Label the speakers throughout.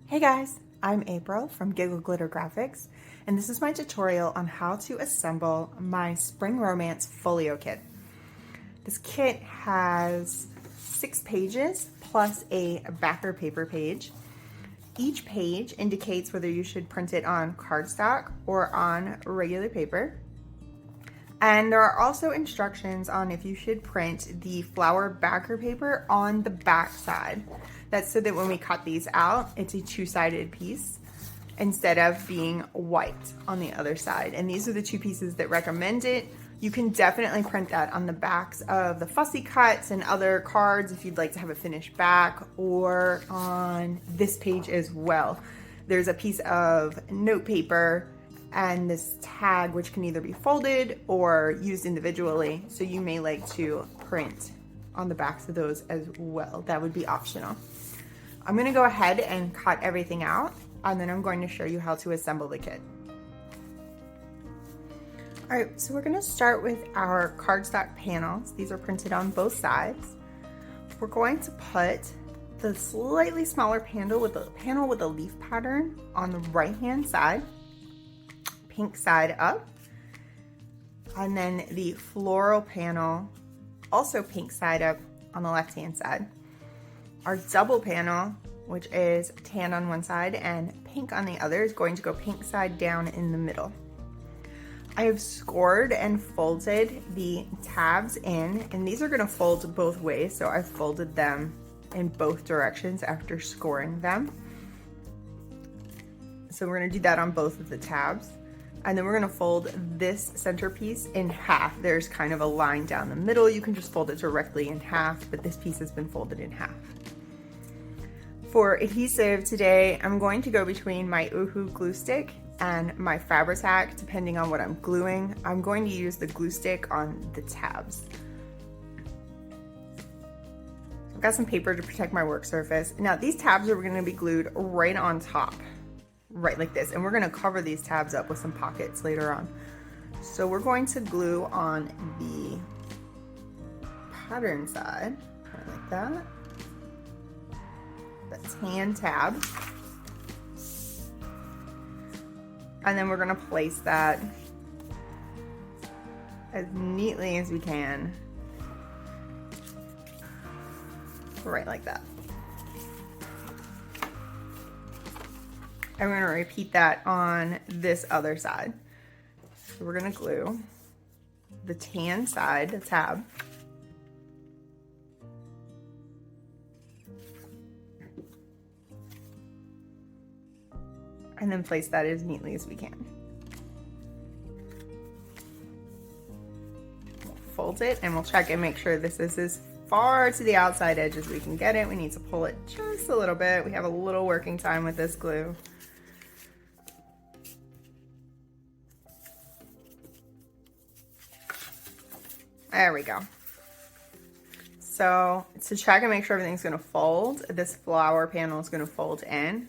Speaker 1: Hey guys, I'm April from Giggle Glitter Graphics, and this is my tutorial on how to assemble my Spring Romance Folio kit. This kit has 6 pages plus a backer paper page. Each page indicates whether you should print it on cardstock or on regular paper. And there are also instructions on if you should print the flower backer paper on the back side. That's so that when we cut these out, it's a two-sided piece instead of being white on the other side. And these are the 2 pieces that recommend it. You can definitely print that on the backs of the fussy cuts and other cards if you'd like to have a finished back, or on this page as well. There's a piece of note paper and this tag, which can either be folded or used individually. So you may like to print on the backs of those as well. That would be optional. I'm gonna go ahead and cut everything out, and then I'm going to show you how to assemble the kit. All right, so we're gonna start with our cardstock panels. These are printed on both sides. We're going to put the slightly smaller panel with a leaf pattern on the right-hand side, pink side up, and then the floral panel, also pink side up on the left-hand side. Our double panel, which is tan on one side and pink on the other, is going to go pink side down in the middle. I have scored and folded the tabs in, and these are going to fold both ways, so I've folded them in both directions after scoring them. So we're going to do that on both of the tabs. And then we're gonna fold this centerpiece in half. There's kind of a line down the middle. You can just fold it directly in half, but this piece has been folded in half. For adhesive today, I'm going to go between my Oohoo glue stick and my Fabri-Tac, depending on what I'm gluing. I'm going to use the glue stick on the tabs. I've got some paper to protect my work surface. Now these tabs are gonna be glued right on top. Right like this, and we're going to cover these tabs up with some pockets later on. So we're going to glue on the pattern side, right like that, the tan tab, and then we're going to place that as neatly as we can, right like that. And we're gonna repeat that on this other side. So we're gonna glue the tan side, the tab, and then place that as neatly as we can. We'll fold it and we'll check and make sure this is as far to the outside edge as we can get it. We need to pull it just a little bit. We have a little working time with this glue. There we go. So to check and make sure everything's gonna fold, this flower panel is gonna fold in,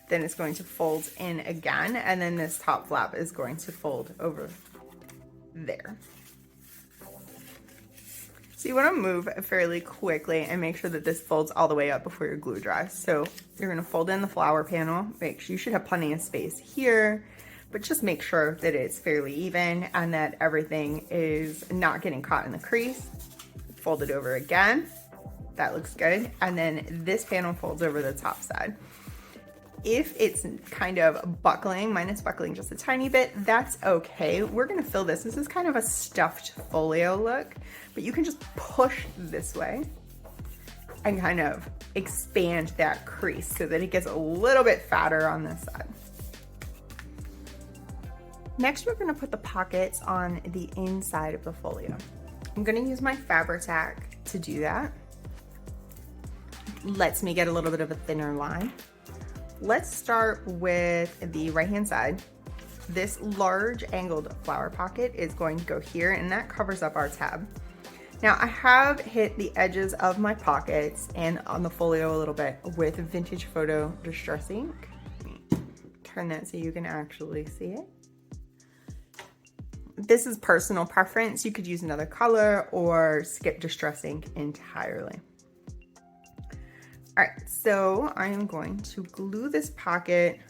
Speaker 1: then it's going to fold in again, and then this top flap is going to fold over there. So you wanna move fairly quickly and make sure that this folds all the way up before your glue dries. So you're gonna fold in the flower panel, make sure you should have plenty of space here, but just make sure that it's fairly even and that everything is not getting caught in the crease. Fold it over again. That looks good. And then this panel folds over the top side. If it's kind of buckling, mine is buckling just a tiny bit, that's okay. We're gonna fill this. This is kind of a stuffed folio look, but you can just push this way and kind of expand that crease so that it gets a little bit fatter on this side. Next, we're gonna put the pockets on the inside of the folio. I'm gonna use my Fabri-Tac to do that. Lets me get a little bit of a thinner line. Let's start with the right-hand side. This large angled flower pocket is going to go here, and that covers up our tab. Now, I have hit the edges of my pockets and on the folio a little bit with Vintage Photo Distress ink. Let me turn that so you can actually see it. This is personal preference. You could use another color or skip distress ink entirely. All right, so I am going to glue this pocket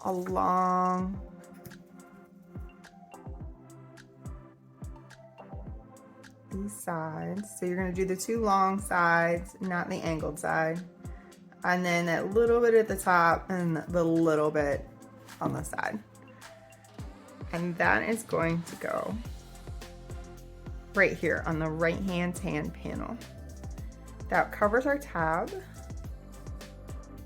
Speaker 1: along these sides. So you're gonna do the two long sides, not the angled side. And then that little bit at the top and the little bit on the side. And that is going to go right here on the right-hand tan panel. That covers our tab.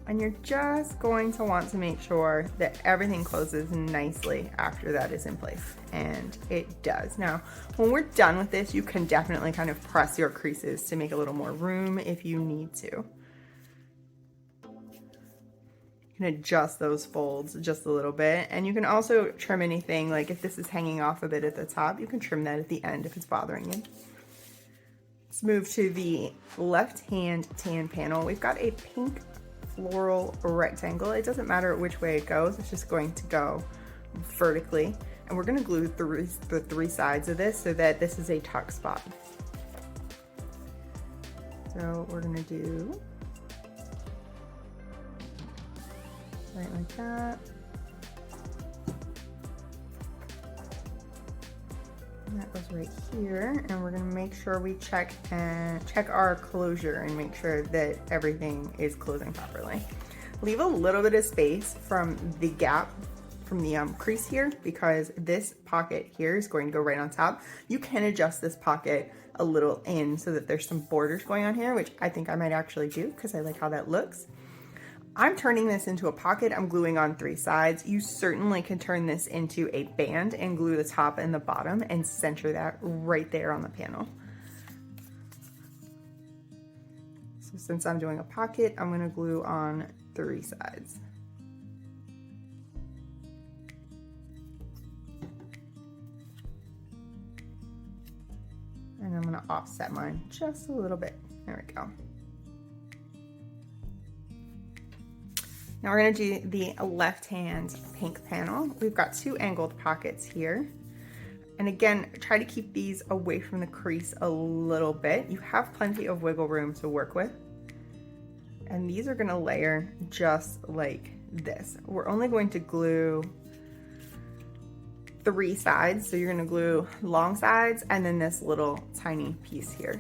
Speaker 1: And you're just going to want to make sure that everything closes nicely after that is in place. And it does. Now, when we're done with this, you can definitely kind of press your creases to make a little more room if you need to. You can adjust those folds just a little bit. And you can also trim anything, like if this is hanging off a bit at the top, you can trim that at the end if it's bothering you. Let's move to the left-hand tan panel. We've got a pink floral rectangle. It doesn't matter which way it goes, it's just going to go vertically. And we're gonna glue the three sides of this so that this is a tuck spot. So we're gonna do right like that. And that goes right here, and we're gonna make sure we check our closure and make sure that everything is closing properly. Leave a little bit of space from the gap, from the crease here, because this pocket here is going to go right on top. You can adjust this pocket a little in so that there's some borders going on here, which I think I might actually do because I like how that looks. I'm turning this into a pocket. I'm gluing on three sides. You certainly can turn this into a band and glue the top and the bottom and center that right there on the panel. So since I'm doing a pocket, I'm going to glue on three sides. And I'm going to offset mine just a little bit. There we go. Now we're going to do the left-hand pink panel. We've got two angled pockets here. And again, try to keep these away from the crease a little bit. You have plenty of wiggle room to work with. And these are going to layer just like this. We're only going to glue three sides. So you're going to glue long sides and then this little tiny piece here.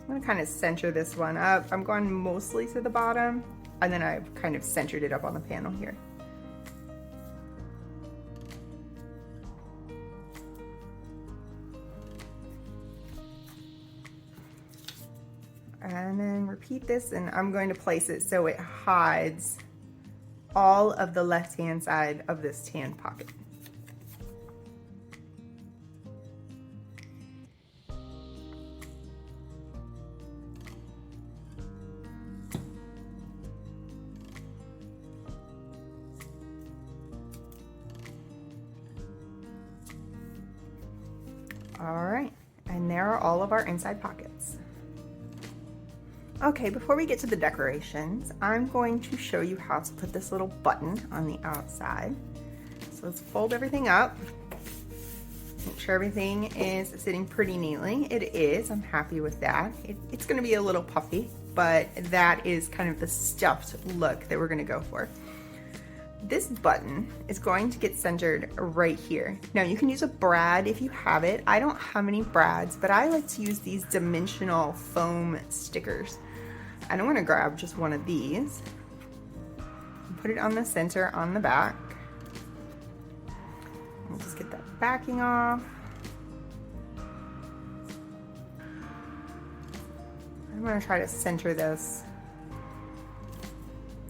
Speaker 1: I'm going to kind of center this one up. I'm going mostly to the bottom, and then I've kind of centered it up on the panel here. And then repeat this, and I'm going to place it so it hides all of the left-hand side of this tan pocket. All right, and there are all of our inside pockets. Okay, before we get to the decorations, I'm going to show you how to put this little button on the outside. So let's fold everything up. Make sure everything is sitting pretty neatly. It is, I'm happy with that. It's gonna be a little puffy, but that is kind of the stuffed look that we're gonna go for. This button is going to get centered right here. Now you can use a brad if you have it. I don't have any brads, but I like to use these dimensional foam stickers. And I'm gonna grab just one of these and put it on the center on the back. I'll just get that backing off. I'm gonna try to center this.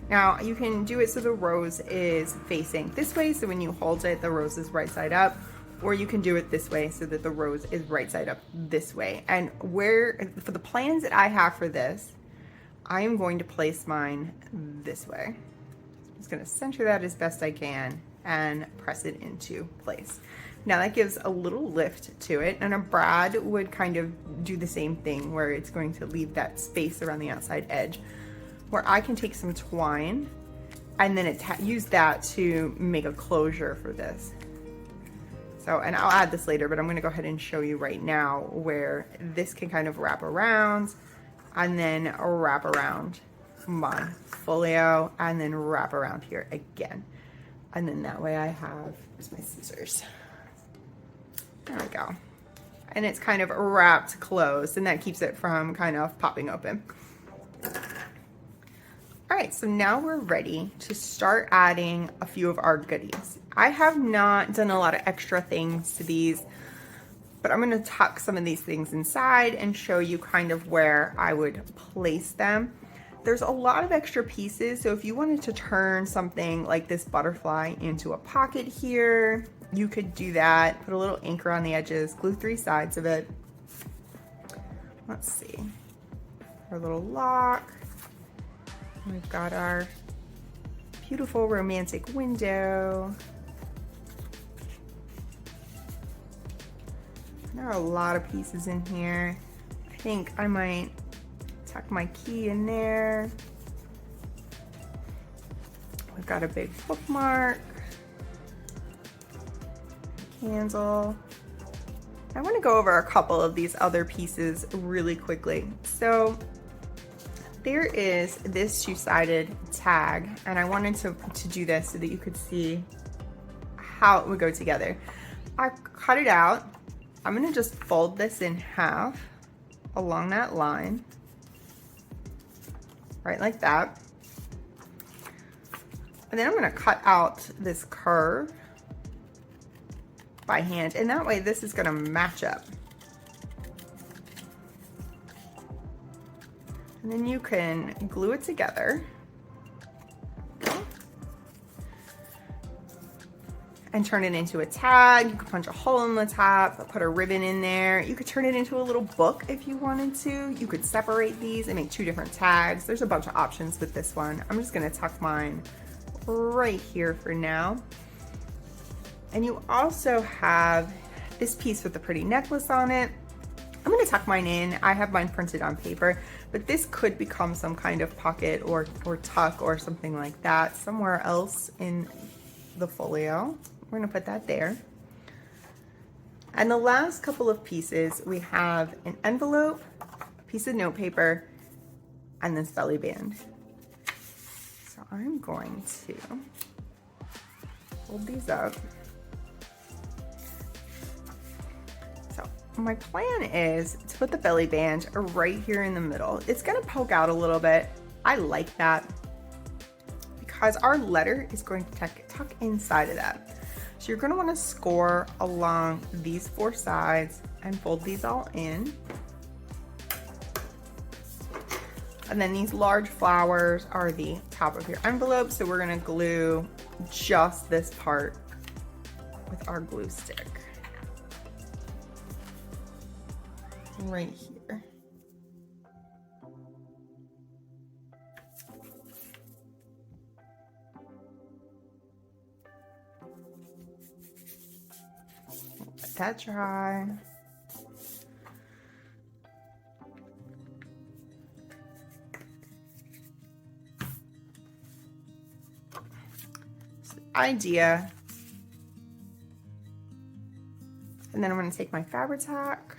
Speaker 1: Now you can do it so the rose is facing this way, so when you hold it, the rose is right side up, or you can do it this way so that the rose is right side up this way. And for the plans that I have for this, I am going to place mine this way. I'm just gonna center that as best I can and press it into place. Now that gives a little lift to it, and a brad would kind of do the same thing where it's going to leave that space around the outside edge, where I can take some twine and then use that to make a closure for this. So, and I'll add this later, but I'm going to go ahead and show you right now where this can kind of wrap around and then wrap around my folio and then wrap around here again. And then that way I have, where's my scissors? There we go. And it's kind of wrapped closed, and that keeps it from kind of popping open. All right, so now we're ready to start adding a few of our goodies. I have not done a lot of extra things to these, but I'm gonna tuck some of these things inside and show you kind of where I would place them. There's a lot of extra pieces, so if you wanted to turn something like this butterfly into a pocket here, you could do that. Put a little anchor on the edges, glue 3 sides of it. Let's see, our little lock. We've got our beautiful romantic window. There are a lot of pieces in here. I think I might tuck my key in there. We've got a big bookmark, candle. I want to go over a couple of these other pieces really quickly. So there is this 2-sided tag, and I wanted to do this so that you could see how it would go together. I cut it out. I'm going to just fold this in half along that line, right like that. And then I'm going to cut out this curve by hand, and that way this is going to match up. And then you can glue it together and turn it into a tag. You could punch a hole in the top, put a ribbon in there. You could turn it into a little book if you wanted to. You could separate these and make 2 different tags. There's a bunch of options with this one. I'm just gonna tuck mine right here for now. And you also have this piece with the pretty necklace on it. I'm gonna tuck mine in. I have mine printed on paper, but this could become some kind of pocket or tuck or something like that somewhere else in the folio. We're gonna put that there. And the last couple of pieces, we have an envelope, a piece of note paper, and this belly band. So I'm going to fold these up. My plan is to put the belly band right here in the middle. It's gonna poke out a little bit. I like that because our letter is going to tuck inside of that. So you're gonna wanna score along these 4 sides and fold these all in. And then these large flowers are the top of your envelope. So we're gonna glue just this part with our glue stick. Right here. Let that dry. So the idea. And then I'm going to take my Fabri-Tac.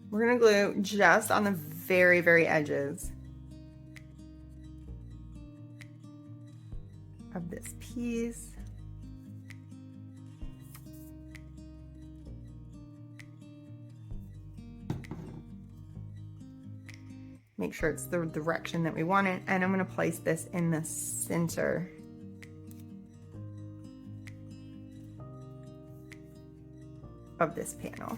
Speaker 1: We're gonna glue just on the very, very edges of this piece. Make sure it's the direction that we want it, and I'm gonna place this in the center of this panel.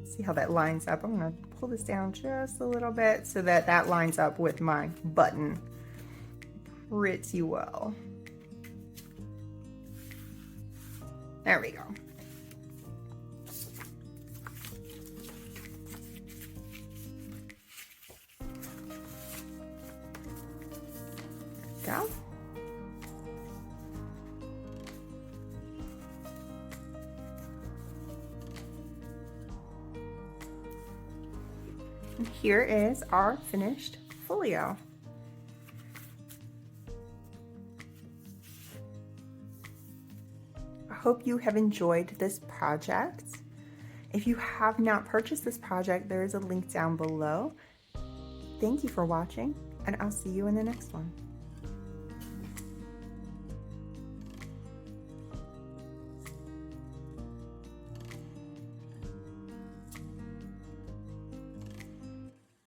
Speaker 1: See how that lines up. I'm gonna pull this down just a little bit so that that lines up with my button pretty well. There we go. Go. And here is our finished folio. hope you have enjoyed this project. If you have not purchased this project, there is a link down below. Thank you for watching, and I'll see you in the next one.